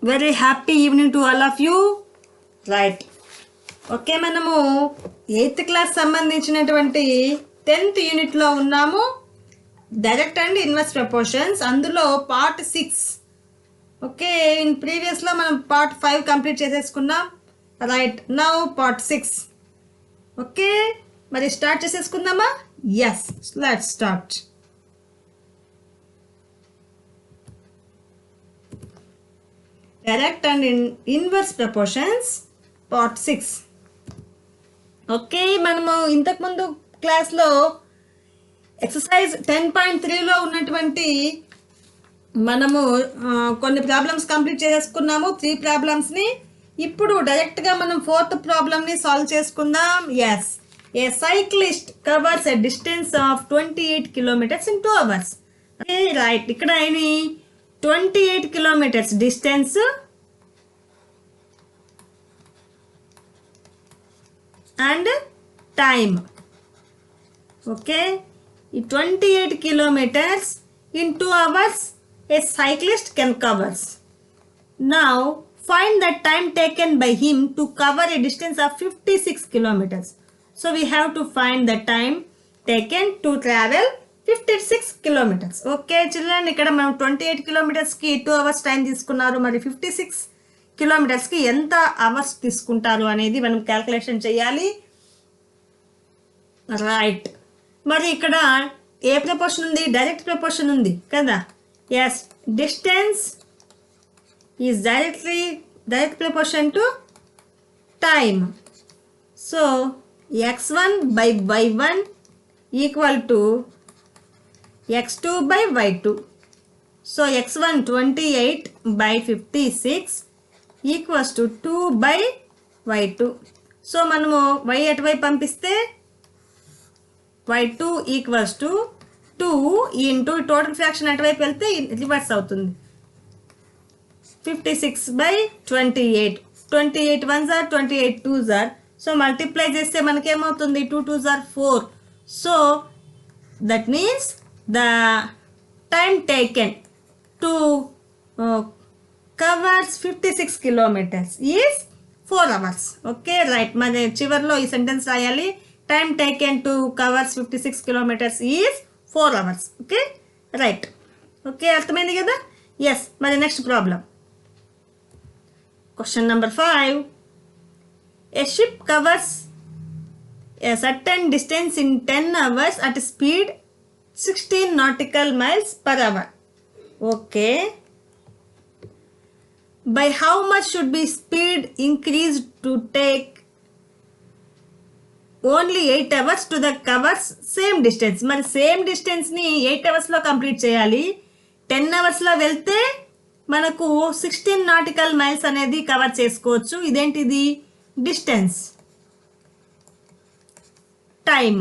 Very happy evening to all of you. Right, okay, మనము 8th class సంబంధించినటువంటి 10th యూనిట్లో ఉన్నాము. డైరెక్ట్ అండ్ ఇన్వర్స్ ప్రపోర్షన్స్, అందులో part 6. Okay, in ప్రీవియస్లో మనం పార్ట్ 5 కంప్లీట్ చేసేసుకున్నాం. Right, now part 6. ఓకే, మరి స్టార్ట్ చేసేసుకుందామా? Yes, let's start. Direct and inverse proportions part 6. Okay, మనము ఇంతకుముందు క్లాస్లో ఎక్సర్సైజ్ 10.3లో ఉన్నటువంటి మనము కొన్ని ప్రాబ్లమ్స్ కంప్లీట్ చేసుకున్నాము, 3 ప్రాబ్లమ్స్ని. ఇప్పుడు డైరెక్ట్గా మనం 4th ప్రాబ్లమ్ని సాల్వ్ చేసుకుందాం. Yes, a cyclist covers a distance of 28 kilometers in 2 hours. Okay, right, ఇక్కడ 28 kilometers distance and time. Okay, 28 kilometers in 2 hours a cyclist can covers. Now find the time taken by him to cover a distance of 56 kilometers. So we have to find the time taken to travel 56 kilometers. Okay children, ఇక్కడ మనం 28 kilometersకి 2 hours time తీసుకున్నారు. మరి 56 kilometersకి ఎంత hours తీసుకుంటారు అనేది మనం calculation చేయాలి. Right, మరి ఇక్కడ ఏ ప్రపోర్షన్ ఉంది? డైరెక్ట్ ప్రపోర్షన్ ఉంది కదా. Yes, distance is direct proportion to time. So x1 by y1 equal to x2 by y2. So x1 28 by 56 equals to 2 by y2. So మనము y అటువైపు పంపిస్తే y2 equals to 2 into total fraction అటువైపు వెళ్తే reverse అవుతుంది. 56 by 28. 28 1s are 28 2s are. So multiply చేస్తే మనకేమవుతుంది? 2 2s are 4. So that means the time taken to covers 56 kilometers is 4 hours. Okay, right, మరి చివర్లో ఈ సెంటెన్స్ రాయాలి. time taken to covers 56 kilometers is 4 hours. Okay, right, okay, అర్థమైంది కదా. Yes, మరి next problem, question number 5. A ship covers a certain distance in 10 hours at speed 16 nautical miles per hour. Okay, by how much should be speed increased to take only 8 hours to the covers same distance? మరి same డిస్టెన్స్ని 8 అవర్స్లో complete చేయాలి. 10 అవర్స్లో వెళ్తే మనకు 16 nautical miles అనేది cover చేసుకోవచ్చు. ఇదేంటిది? Distance, time.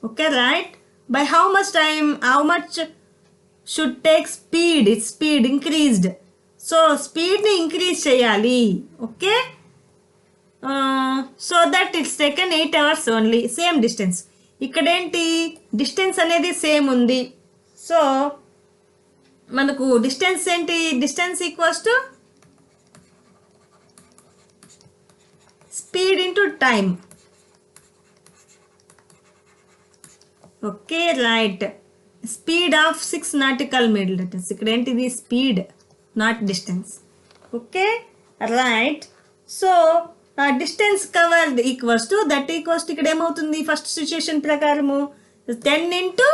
Okay, right, by how much time, how much should take speed? It's speed increased. So speed ni increase cheyali. Okay, so that it's taken 8 hours only, same distance. ikkadenti distance anedi same undi. So manaku distance enti? Distance equals to speed into time. Okay, right, speed of 6 nautical meters. ఇక్కడ ఏంటిది? Speed, not distance. Okay, right. So distance covered equals to that equals to ఇక్కడ ఏమవుతుంది? First situation ప్రకారము 10 into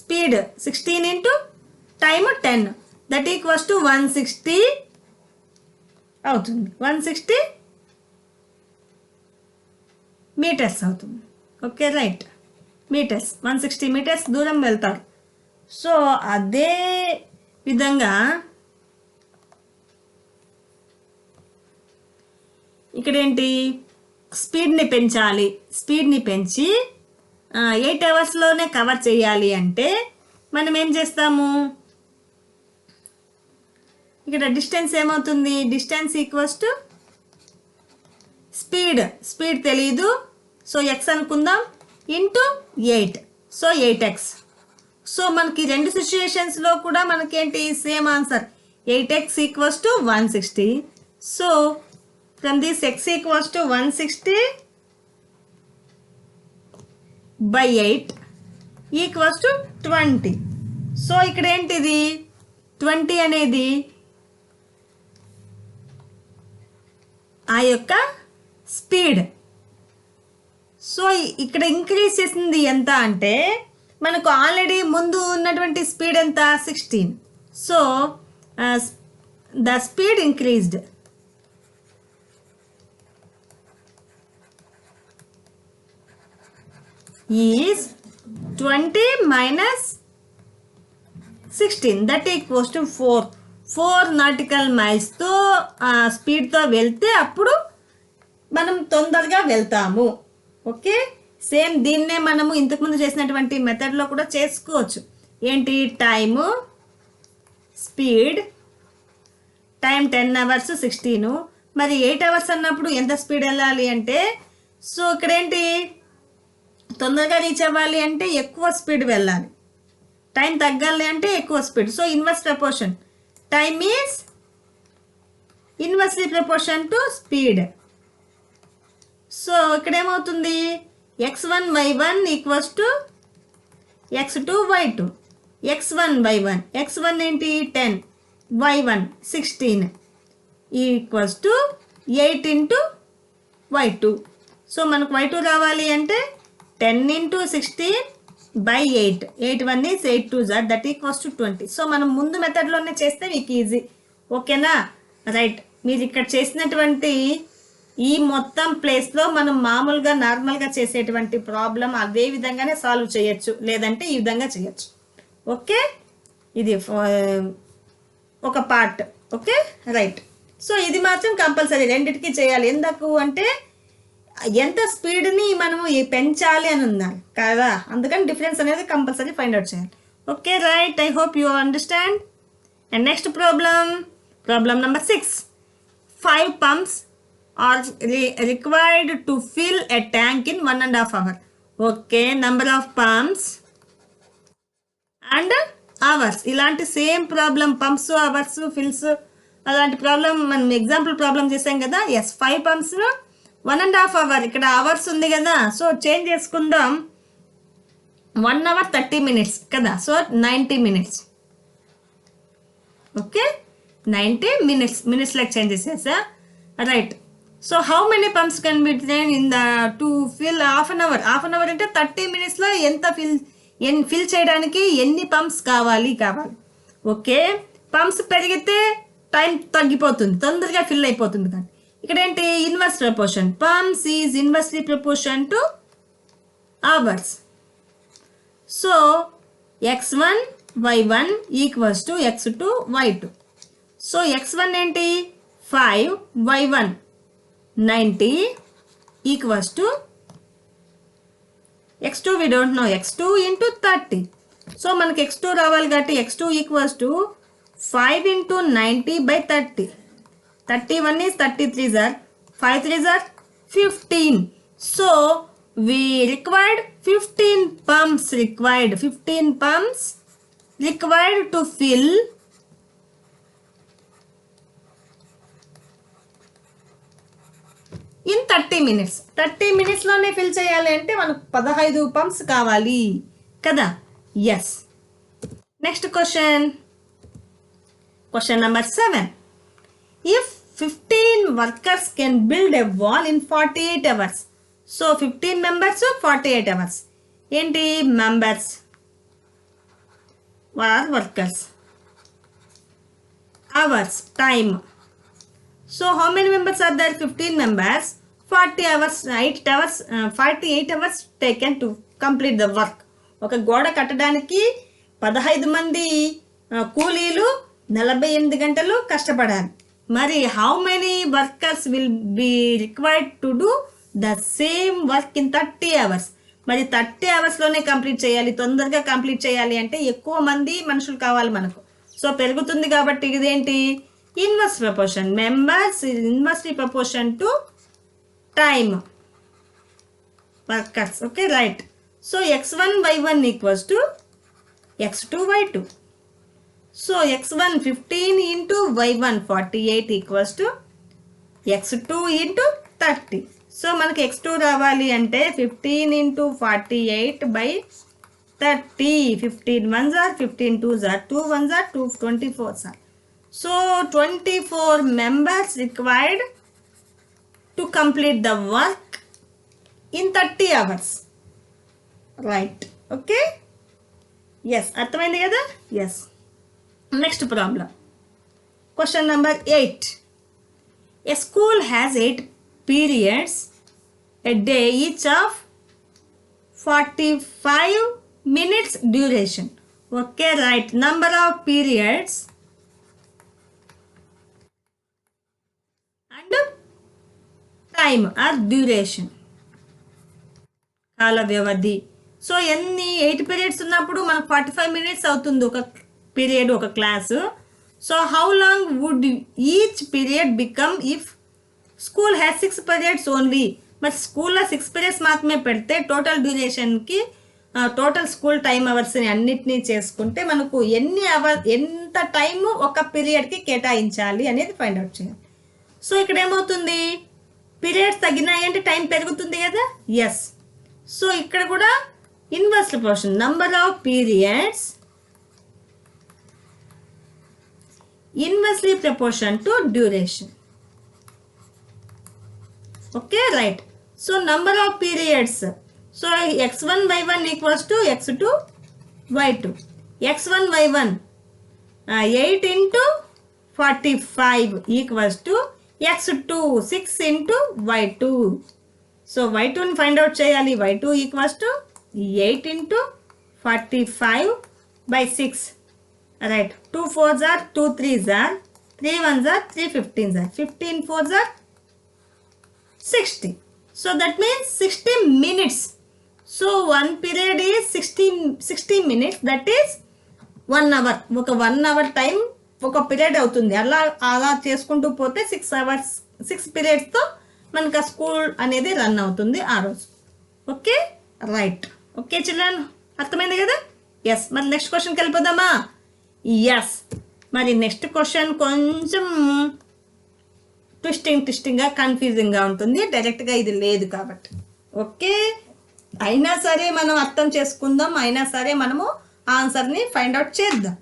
speed 16 into time 10, that equals to 160 అవుతుంది. 160 metres అవుతుంది. Okay, right, metres, 160 metres దూరం వెళ్తారు. So అదే విధంగా ఇక్కడేంటి? స్పీడ్ని పెంచాలి. స్పీడ్ని పెంచి 8 అవర్స్లోనే కవర్ చేయాలి అంటే మనం ఏం చేస్తాము? ఇక్కడ డిస్టెన్స్ ఏమవుతుంది? డిస్టెన్స్ ఈక్వల్స్ టు స్పీడ్ తెలీదు, సో x అనుకుందాం, ఇంటూ 8, సో 8x. సో మనకి రెండు సిచ్యుయేషన్స్లో కూడా మనకేంటి same answer 8x equals to 160. So from this x equals to 160 by 8 equals to 20. So ఇక్కడ ఏంటిది 20 అనేది ఆ యొక్క స్పీడ్. సో ఇక్కడ ఇంక్రీజ్ చేసింది ఎంత అంటే మనకు ఆల్రెడీ ముందు ఉన్నటువంటి స్పీడ్ ఎంత 16. So the speed increased. Is 20 minus 16 that equals to 4 nautical మైల్స్తో స్పీడ్తో వెళ్తే అప్పుడు మనం తొందరగా వెళ్తాము. ఓకే, సేమ్ దీన్నే మనము ఇంతకుముందు చేసినటువంటి మెథడ్లో కూడా చేసుకోవచ్చు. ఏంటి టైము, స్పీడ్, టైం 10 hours 16, మరి 8 hours అన్నప్పుడు ఎంత స్పీడ్ వెళ్ళాలి అంటే, సో ఇక్కడ ఏంటి తొందరగా రీచ్ అవ్వాలి అంటే ఎక్కువ స్పీడ్ వెళ్ళాలి, టైం తగ్గాలి అంటే ఎక్కువ speed. So inverse proportion, time is inversely proportion to speed. So ఇక్కడ ఏమవుతుంది x1 y1 equals to x2 y2. x1 y1, x1 ఏంటి 10, y1 16 equals to 8 into y2. So మనకు y2 రావాలి అంటే 10 into 16 by 8. 8 1 is 8 2s are that equals to 20. So మనం ముందు మెథడ్లోనే చేస్తే మీకు ఈజీ. ఓకేనా, రైట్. మీరు ఇక్కడ చేసినటువంటి ఈ మొత్తం ప్లేస్లో మనం మామూలుగా నార్మల్గా చేసేటువంటి ప్రాబ్లం అదే విధంగానే సాల్వ్ చేయొచ్చు, లేదంటే ఈ విధంగా చేయొచ్చు. ఓకే, ఇది ఒక పార్ట్. Okay, right. సో ఇది మాత్రం కంపల్సరీ రెండిటికి చేయాలి. ఎందుకు అంటే ఎంత స్పీడ్ని మనము పెంచాలి అని ఉన్నారు కదా, అందుకని డిఫరెన్స్ అనేది కంపల్సరీ ఫైండ్ అవుట్ చేయాలి. Okay, right. I hope you understand. And next problem number 6. 5 pumps are required to fill a tank in 1.5 hours. Okay, number of pumps and hours. ఇలాంటి same problem, pumps, hours, fills, అలాంటి problem మనం example problem చేసాం కదా. Yes, 5 pumps 1.5 hours. ఇక్కడ hours ఉంది కదా, so change చేసుకుందాం. 1 hour 30 minutes కదా, సో 90 minutes. ఓకే, 90 minutes లెక్క చేంజ్ చేసేసా. Right. So how many pumps can be train in the to fill half an hour. Half an hour అంటే 30 minutesలో ఎంత fill చేయడానికి ఎన్ని పంప్స్ కావాలి. ఓకే, పంప్స్ పెరిగితే టైం తగ్గిపోతుంది, తొందరగా ఫిల్ అయిపోతుంది. కానీ ఇక్కడ ఏంటి inverse proportion, pumps is inversely proportion two hours. So x1 y1 equals to x2 y2. So x1 ఏంటి 5, y1 90 equals to x2 we don't know, x2 into 30. So మనకి x2 రావాలి కాబట్టి x2 equals to 5 into 90 by 30. 31 is 33s are 5 3s are 15. So we required 15 pumps required. 15 pumps required to fill in 30 minutes. 30 minutesలోనే fill చేయాలి అంటే మనకు 15 pumps కావాలి కదా. Yes. Next question number 7. If 15 workers can build a wall in 48 hours. So 15 members 48 hours. ఏంటి members are workers, hours time. So how many members are there 15 members, 48 hours taken to complete the work. ఒక గోడ కట్టడానికి 15 మంది కూలీలు 48 గంటలు కష్టపడాలి. మరి how many workers will be required to do the same work in 30 hours. మరి 30 hours-లోనే complete చేయాలి, తొందరగా కంప్లీట్ చేయాలి అంటే ఎక్కువ మంది మనుషులు కావాలి మనకు. సో పెరుగుతుంది కాబట్టి ఇదేంటి inverse proportion, members inversely proportion to time workers. Okay, right. So x1 y1 equals to x2 y2. So x1 15 into y1 48 equals to x2 into 30. So మనకి x2 రావాలి అంటే 15 into 48 by 30. 15 1s are 15 2s are 2 1s are 2 24s are. So 24 members required to complete the work in 30 hours. Right. Okay. Yes. అర్థమైంది కదా? Yes. Next problem. Question number 8. A school has 8 periods a day, each of 45 minutes duration. Okay, right. Number of periods and time or duration. కాల వ్యవధి. So ఎన్ని 8 periods ఉన్నప్పుడు మనకు 45 minutes అవుతుంది ఒక period, ఒక class. So how long would each period become if school has 6 periods only. మరి స్కూల్లో 6 పీరియడ్స్ మాత్రమే పెడితే టోటల్ డ్యూరేషన్కి టోటల్ స్కూల్ టైం అవర్స్ని అన్నిటినీ చేసుకుంటే మనకు ఎంత టైము ఒక పీరియడ్కి కేటాయించాలి అనేది ఫైండ్ అవుట్ చేయాలి. సో ఇక్కడ ఏమవుతుంది, పీరియడ్స్ తగ్గినాయి అంటే టైం పెరుగుతుంది కదా. ఎస్. సో ఇక్కడ కూడా inverse proportion, number of periods inversely proportion to duration. Okay, right. So number of periods, so x1 y1 equals to x2 y2. x1 y1 8 into 45 equals to x2 6 into y2. So y2ని find out చేయాలి. y2 equals to 8 into 45 by 6. Right. 2 4s are 2 3s are 3 1s are 3 15s are 15 4s are 60. So that means 60 minutes. So one period is 60 minutes. That is 1 hour. ఒక 1 hour time ఒక period అవుతుంది. అలా చేసుకుంటూ పోతే 6 hours 6 పీరియడ్స్తో మనకు ఆ school అనేది run అవుతుంది ఆ రోజు. Okay, right. ఓకే చిల్డ్రన్, అర్థమైంది కదా? ఎస్. మరి నెక్స్ట్ క్వశ్చన్కి వెళ్ళిపోదామా? ఎస్. మరి నెక్స్ట్ క్వశ్చన్ కొంచెం ట్విస్టింగ్గా కన్ఫ్యూజింగ్గా ఉంటుంది, డైరెక్ట్గా ఇది లేదు కాబట్టి. ఓకే, అయినా సరే మనం అర్థం చేసుకుందాం, అయినా సరే మనము ఆన్సర్ని ఫైండ్ అవుట్ చేద్దాం.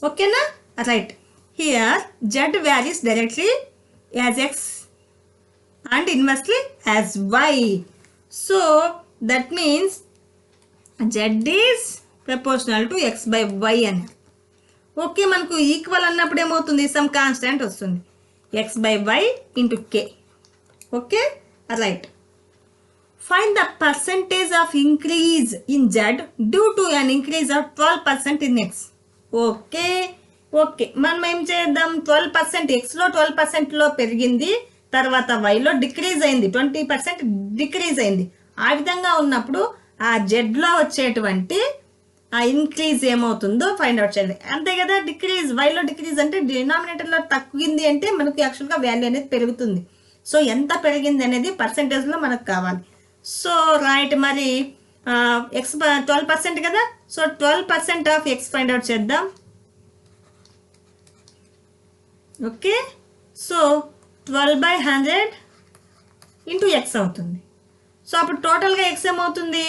ఓకేనా? Right. Here Z varies directly as X and inversely as y. So that means z is proportional to x by y అని. ఓకే, మనకు ఈక్వల్ అన్నప్పుడు ఏమవుతుంది, సమ్ కాన్స్టెంట్ వస్తుంది, x by y into k. Okay, right. Find the percentage of increase in z due to an increase of 12% in x. Okay okay, మనం ఏం చేద్దాం, 12% xలో 12%లో పెరిగింది, తర్వాత వైలో డిక్రీజ్ అయింది, 20% డిక్రీజ్ అయింది. ఆ విధంగా ఉన్నప్పుడు ఆ జెడ్లో వచ్చేటువంటి ఆ ఇంక్రీజ్ ఏమవుతుందో ఫైండ్ అవుట్ చేయాలి. అంతే కదా. డిక్రీజ్, వైలో డిక్రీజ్ అంటే డినామినేటర్లో తగ్గింది అంటే మనకు యాక్చువల్గా వాల్యూ అనేది పెరుగుతుంది. సో ఎంత పెరిగింది అనేది పర్సెంటేజ్లో మనకు కావాలి. So right. మరి ఎక్స్ 12% కదా. So 12% of X find out చేద్దాం. ఓకే, సో 12/100 ఇంటూ ఎక్స్ అవుతుంది. సో అప్పుడు టోటల్గా ఎక్స్ ఏమవుతుంది,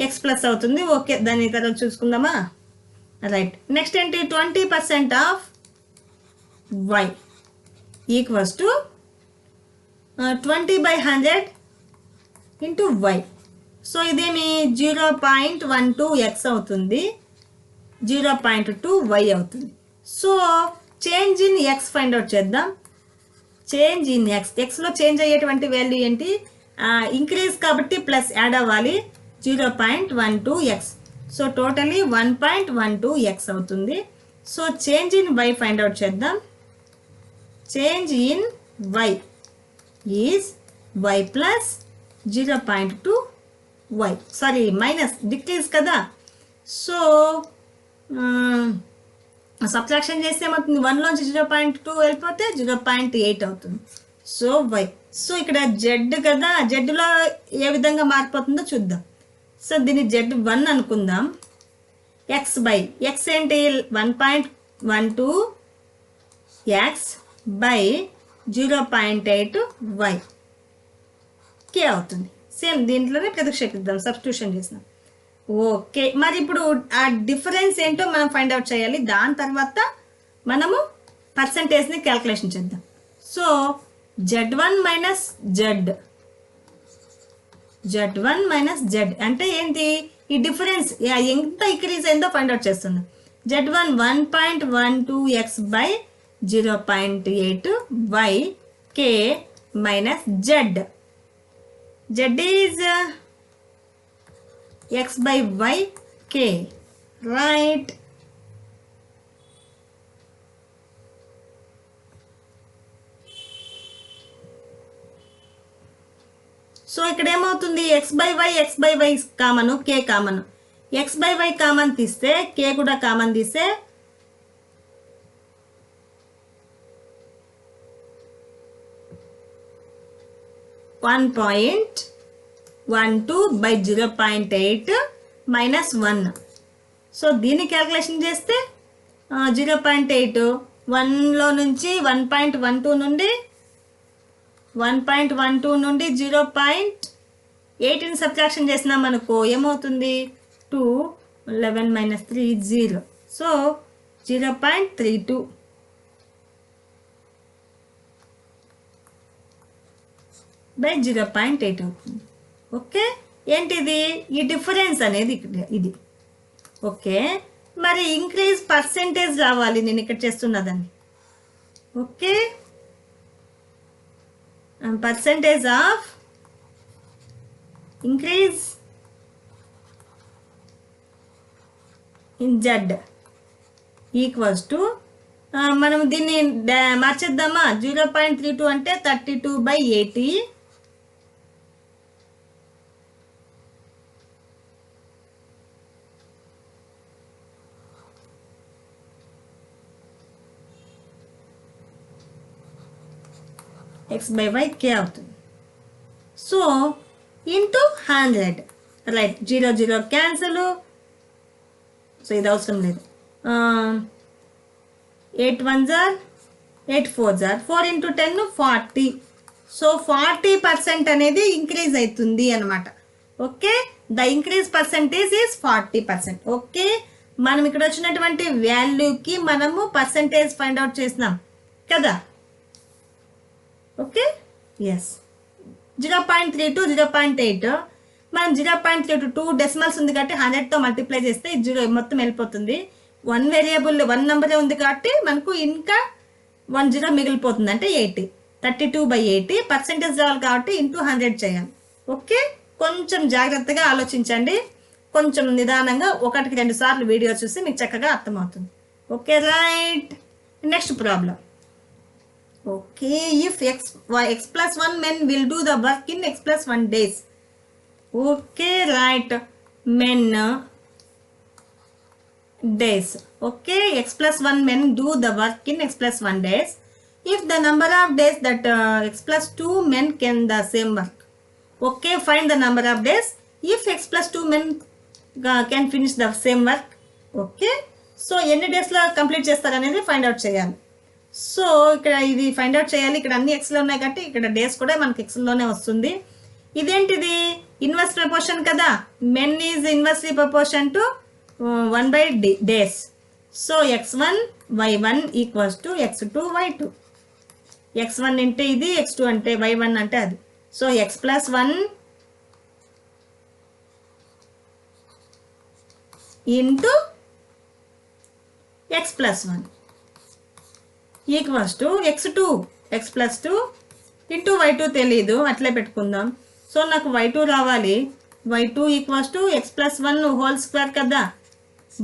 ఎక్స్ ప్లస్ అవుతుంది. ఓకే, దాని తర్వాత చూసుకుందామా? రైట్. నెక్స్ట్ ఏంటి, 20% of y equals to 20/100 into y. So ఇదేమి 0.12 ఎక్స్ అవుతుంది, 0.2 వై అవుతుంది. So change in x find out చేద్దాం. చేంజ్ ఇన్ ఎక్స్, ఎక్స్లో చేంజ్ అయ్యేటువంటి వాల్యూ ఏంటి, ఇంక్రీజ్ కాబట్టి ప్లస్ యాడ్ అవ్వాలి, 0.12 ఎక్స్. సో టోటలీ 1.12 ఎక్స్ అవుతుంది. So change in y find out చేద్దాం. Change in y is y plus 0.2 y, sorry minus, decrease కదా. So subtraction చేస్తే ఏమవుతుంది, 1లోంచి 0.2 వెళ్ళిపోతే 0.8 అవుతుంది. So y. సో ఇక్కడ జెడ్ కదా, జెడ్లో ఏ విధంగా మారిపోతుందో చూద్దాం. సో దీన్ని Z1 అనుకుందాం. ఎక్స్ బై ఎక్స్ ఏంటి 1.12 ఎక్స్ బై 0.8 వై కే అవుతుంది. సేమ్ దీంట్లోనే ప్రతిక్షేపిద్దాం, సబ్స్టిట్యూషన్ చేసినాం. ఓకే, మరి ఇప్పుడు ఆ డిఫరెన్స్ ఏంటో మనం ఫైండ్ అవుట్ చేయాలి. దాని తర్వాత మనము పర్సంటేజ్ని క్యాల్కులేషన్ చేద్దాం. So Z1 minus Z1 minus Z అంటే ఏంటి? ఈ డిఫరెన్స్ ఎంత ఇంక్రీజ్ అయిందో ఫైండ్ అవుట్ చేస్తున్నాం. Z1 1.12 x by 0.8 y k minus Z. Z is x by y k, right? So ఇక్కడ ఏమవుతుంది? x by y common, k common. x by y common తీస్తే k కూడా కామన్ తీస్తే 1.12 by 0.8 minus 1. సో దీన్ని calculation చేస్తే 0.8 1లో నుంచి 1.12 నుండి 0.8ని సబ్ట్రాక్షన్ చేసినాం అనుకో ఏమవుతుంది? 2 11 minus 3 0. సో 0.32 బై 0.8 అవుతుంది. ఓకే, ఏంటిది? ఈ డిఫరెన్స్ అనేది ఇది. ఓకే, మరి ఇంక్రీజ్ పర్సెంటేజ్ రావాలి నేను ఇక్కడ చేస్తున్నదాన్ని. Okay, percentage of increase in z equals to మనం దీన్ని మార్చేద్దామా? 0.32 అంటే 32/80 x by y k అవుతుంది. So into 100, right? 0 0 cancel. So ఇది అవసరం లేదు. 8 1s are 8 4s are 4 into 10 40. So 40% అనేది ఇంక్రీజ్ అవుతుంది అనమాట. Okay, the increase percentage is 40%. Okay, మనం ఇక్కడ వచ్చినటువంటి వాల్యూకి మనము పర్సెంటేజ్ ఫైండ్ అవుట్ చేసినాం కదా. Okay, yes. 0.32 0.8 మనం 0.32 2 డెసిమల్స్ ఉంది కాబట్టి 100తో మల్టిప్లై చేస్తే 0 మొత్తం వెళ్ళిపోతుంది. 1 వేరియబుల్ 1 నెంబరే ఉంది కాబట్టి మనకు ఇంకా 1 0 మిగిలిపోతుంది, అంటే 80. 32/80 పర్సెంటేజ్ రావాలి కాబట్టి ఇంటూ 100 చేయాలి. ఓకే, కొంచెం జాగ్రత్తగా ఆలోచించండి, కొంచెం నిదానంగా 1కి 2 సార్లు వీడియో చూసి మీకు చక్కగా అర్థమవుతుంది. Okay, right. Next problem. Okay, if x plus 1 men will do the work in x plus 1 days. Okay, right. men days. Okay, x plus 1 men do the work in x plus 1 days. If the number of days that x plus 2 men can the same work. Okay, find the number of days if x plus 2 men can finish the same work. Okay, so ఎన్ని డేస్లో complete చేస్తారు అనేది find out చేయాలి. So ఇక్కడ ఇది find out చేయాలి. ఇక్కడ అన్ని ఎక్స్లో ఉన్నాయి కాబట్టి ఇక్కడ డేస్ కూడా మనకి ఎక్స్లోనే వస్తుంది. ఇదేంటిది? ఇన్వర్స్ ప్రపోర్షన్ కదా. Men is inversely proportion to 1/days. So x1 y1 equals to x2 y2. x1 అంటే ఇది, x2 అంటే y1 అంటే అది. So x plus 1 into x plus 1 equals to x2 x plus 2 into y2 తెలీదు, అట్లే పెట్టుకుందాం. So నాకు y2 రావాలి. y2 equals to x plus 1 whole square కదా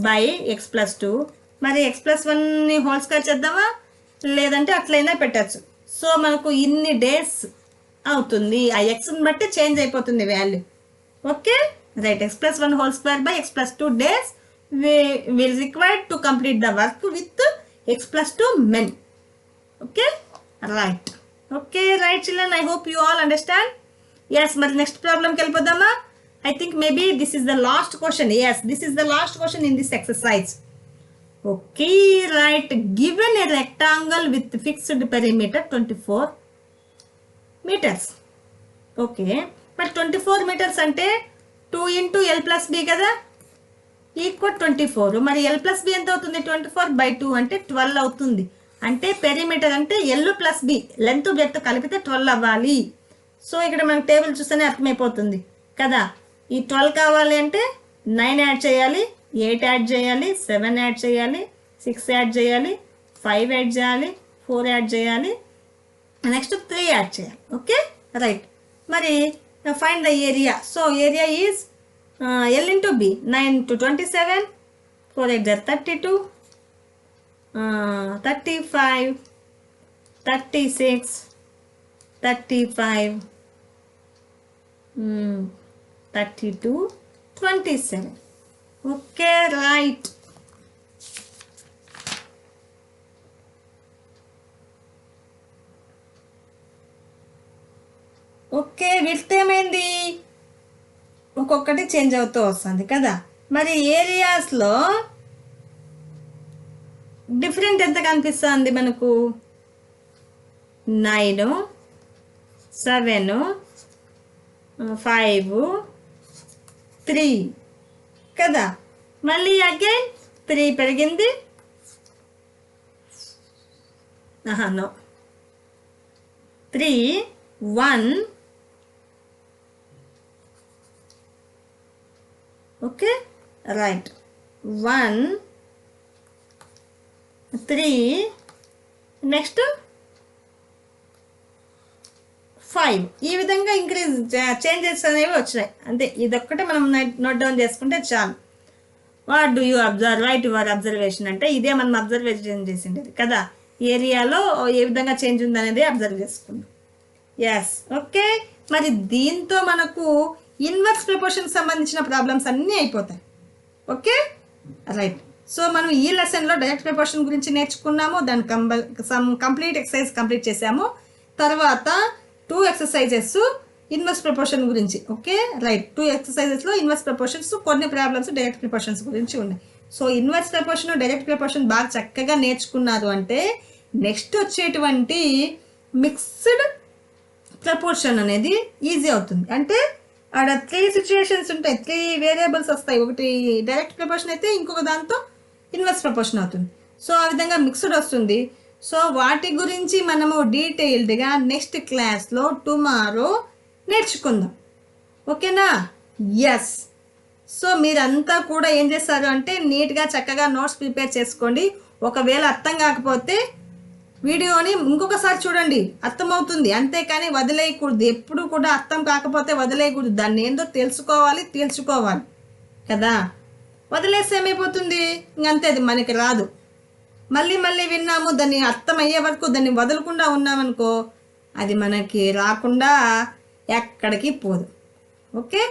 బై x plus 2. మరి x plus 1ని హోల్ స్క్వేర్ చేద్దామా, లేదంటే అట్లయినా పెట్టచ్చు. సో మనకు ఇన్ని డేస్ అవుతుంది, ఆ ఎక్స్ని బట్టి చేంజ్ అయిపోతుంది value. Okay, right. x plus 1 whole square by x plus 2 days will required to complete the work with x plus 2 men. Okay, right. Okay, right children, I hope you all understand. Yes, మరి next ప్రాబ్లంకి వెళ్ళిపోదామా? I think maybe this is the last question. Yes, this is the last question in this exercise. Okay, right. Given a rectangle with fixed perimeter 24 meters. Okay, but 24 meters అంటే 2 into L plus B కదా, equal 24. మరి L plus B ఎంత అవుతుంది? 24/2 అంటే 12 అవుతుంది. అంటే perimeter అంటే L plus B length breadth కలిపితే 12 అవ్వాలి. సో ఇక్కడ మనకు టేబుల్ చూస్తేనే అర్థమైపోతుంది కదా. ఈ 12 కావాలి అంటే 9 యాడ్ చేయాలి, 8 యాడ్ చేయాలి, 7 యాడ్ చేయాలి, 6 యాడ్ చేయాలి, 5 యాడ్ చేయాలి, 4 యాడ్ చేయాలి, నెక్స్ట్ 3 యాడ్ చేయాలి. Okay, right. మరి find the area. So area is L into B. 9 to 27, 4 8 are 32, 35, 36, 35, 32, 27. Okay, right. Okay, width ఏమైంది? ఒక్కొక్కటి చేంజ్ అవుతూ వస్తుంది కదా. మరి ఏరియాస్లో డిఫరెంట్ ఎంత కనిపిస్తుంది మనకు? 9, 7, 5, 3 కదా. మళ్ళీ అగైన్ 3 పెరిగింది. నో 3, 1. Okay, right. 1, 3, నెక్స్ట్ 5. ఈ విధంగా ఇంక్రీజ్ చేంజెస్ అనేవి వచ్చినాయి. అంతే, ఇదొక్కటే మనం నోట్ డౌన్ చేసుకుంటే చాలు. What do you observe? Right your observation అంటే ఇదే మనం అబ్జర్వేషన్ చేసిండేది కదా. ఏరియాలో ఏ విధంగా చేంజ్ ఉందనేది అబ్జర్వ్ చేసుకుందాం. Yes, okay. మరి దీంతో మనకు ఇన్వర్స్ ప్రపోర్షన్ సంబంధించిన ప్రాబ్లమ్స్ అన్నీ అయిపోతాయి. Okay, right. సో మనం ఈ లెసన్లో డైరెక్ట్ ప్రపోర్షన్ గురించి నేర్చుకున్నాము. దాని కంప్లీట్ ఎక్సర్సైజ్ కంప్లీట్ చేసాము. తర్వాత 2 ఎక్సర్సైజెస్ ఇన్వర్స్ ప్రపోర్షన్ గురించి. Okay, right. 2 ఎక్సర్సైజెస్లో ఇన్వర్స్ ప్రపోర్షన్స్, కొన్ని ప్రాబ్లమ్స్ డైరెక్ట్ ప్రపోర్షన్స్ గురించి ఉన్నాయి. So inverse proportion, direct proportion బాగా చక్కగా నేర్చుకున్నారు అంటే నెక్స్ట్ వచ్చేటువంటి మిక్స్డ్ ప్రపోర్షన్ అనేది ఈజీ అవుతుంది. అంటే ఆడ 3 సిచ్యుయేషన్స్ ఉంటాయి, 3 వేరియబుల్స్ వస్తాయి. ఒకటి డైరెక్ట్ ప్రపోర్షన్ అయితే ఇంకొక దాంతో ఇన్వర్స్ ప్రపోర్షన్ అవుతుంది. సో ఆ విధంగా మిక్స్డ్ వస్తుంది. సో వాటి గురించి మనము డీటెయిల్డ్గా నెక్స్ట్ క్లాస్లో టుమారో నేర్చుకుందాం. ఓకేనా? ఎస్. సో మీరంతా కూడా ఏం చేస్తారు అంటే నీట్గా చక్కగా నోట్స్ ప్రిపేర్ చేసుకోండి. ఒకవేళ అర్థం కాకపోతే వీడియోని ఇంకొకసారి చూడండి, అర్థమవుతుంది. అంతేకాని వదిలేయకూడదు. ఎప్పుడు కూడా అర్థం కాకపోతే వదిలేయకూడదు. దాన్ని ఏందో తెలుసుకోవాలి కదా. వదిలేస్తే ఏమైపోతుంది? ఇంకంతే, అది మనకి రాదు. మళ్ళీ విన్నాము, దాన్ని అర్థమయ్యే వరకు దాన్ని వదలకుండా ఉన్నామనుకో, అది మనకి రాకుండా ఎక్కడికి పోదు. ఓకే,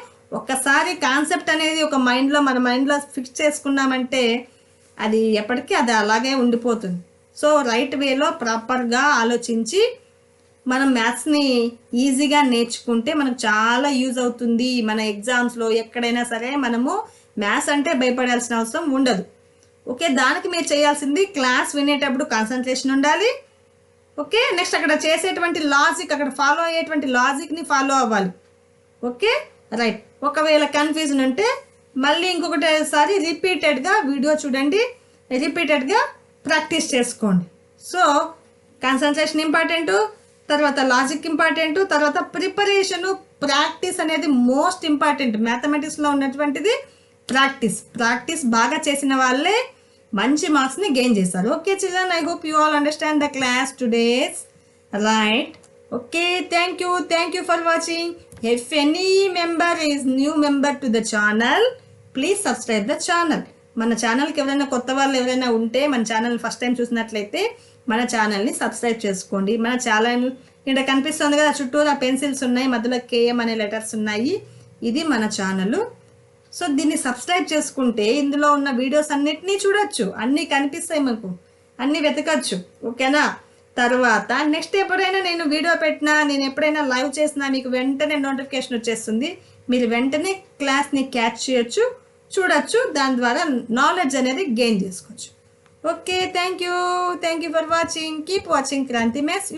ఒక్కసారి కాన్సెప్ట్ అనేది మన మైండ్లో ఫిక్స్ చేసుకున్నామంటే అది ఎప్పటికీ అది అలాగే ఉండిపోతుంది. సో రైట్ వేలో ప్రాపర్గా ఆలోచించి మనం మ్యాథ్స్ని ఈజీగా నేర్చుకుంటే మనకు చాలా యూజ్ అవుతుంది. మన ఎగ్జామ్స్లో ఎక్కడైనా సరే మనము మ్యాథ్స్ అంటే భయపడాల్సిన అవసరం ఉండదు. ఓకే, దానికి మీరు చేయాల్సింది క్లాస్ వినేటప్పుడు కాన్సన్ట్రేషన్ ఉండాలి. ఓకే, నెక్స్ట్ అక్కడ చేసేటువంటి లాజిక్, అక్కడ ఫాలో అయ్యేటువంటి లాజిక్ని ఫాలో అవ్వాలి. Okay, right. ఒకవేళ కన్ఫ్యూజన్ ఉంటే మళ్ళీ ఇంకొకటిసారి రిపీటెడ్గా వీడియో చూడండి, రిపీటెడ్గా ప్రాక్టీస్ చేసుకోండి. సో కాన్సన్ట్రేషన్ ఇంపార్టెంటు, తర్వాత లాజిక్ ఇంపార్టెంటు, తర్వాత ప్రిపరేషను, ప్రాక్టీస్ అనేది మోస్ట్ ఇంపార్టెంట్. మ్యాథమెటిక్స్లో ఉన్నటువంటిది ప్రాక్టీస్ బాగా చేసిన వాళ్ళే మంచి మార్క్స్ని గెయిన్ చేస్తారు. Okay children, I hope you all understand the class today's. Right. Okay, thank you for watching. If any member is new member to the channel, please subscribe the channel. మన ఛానల్కి ఎవరైనా కొత్త వాళ్ళు ఎవరైనా ఉంటే, మన ఛానల్ ఫస్ట్ టైం చూసినట్లయితే మన ఛానల్ని సబ్స్క్రైబ్ చేసుకోండి. మన ఛానల్ ఇక్కడ కనిపిస్తుంది కదా, చుట్టూరా పెన్సిల్స్ ఉన్నాయి, మధ్యలో KM అనే లెటర్స్ ఉన్నాయి. ఇది మన ఛానల్. సో దీన్ని సబ్స్క్రైబ్ చేసుకుంటే ఇందులో ఉన్న వీడియోస్ అన్నిటినీ చూడొచ్చు, అన్నీ కనిపిస్తాయి, మనకు అన్నీ వెతకచ్చు. ఓకేనా? తర్వాత నెక్స్ట్ ఎప్పుడైనా నేను వీడియో పెట్టినా, నేను ఎప్పుడైనా లైవ్ చేసినా మీకు వెంటనే నోటిఫికేషన్ వచ్చేస్తుంది. మీరు వెంటనే క్లాస్ని క్యాచ్ చేయొచ్చు, చూడొచ్చు. దాని ద్వారా నాలెడ్జ్ అనేది గెయిన్ చేసుకోవచ్చు. Okay, thank you for watching. Keep watching Kranti maths.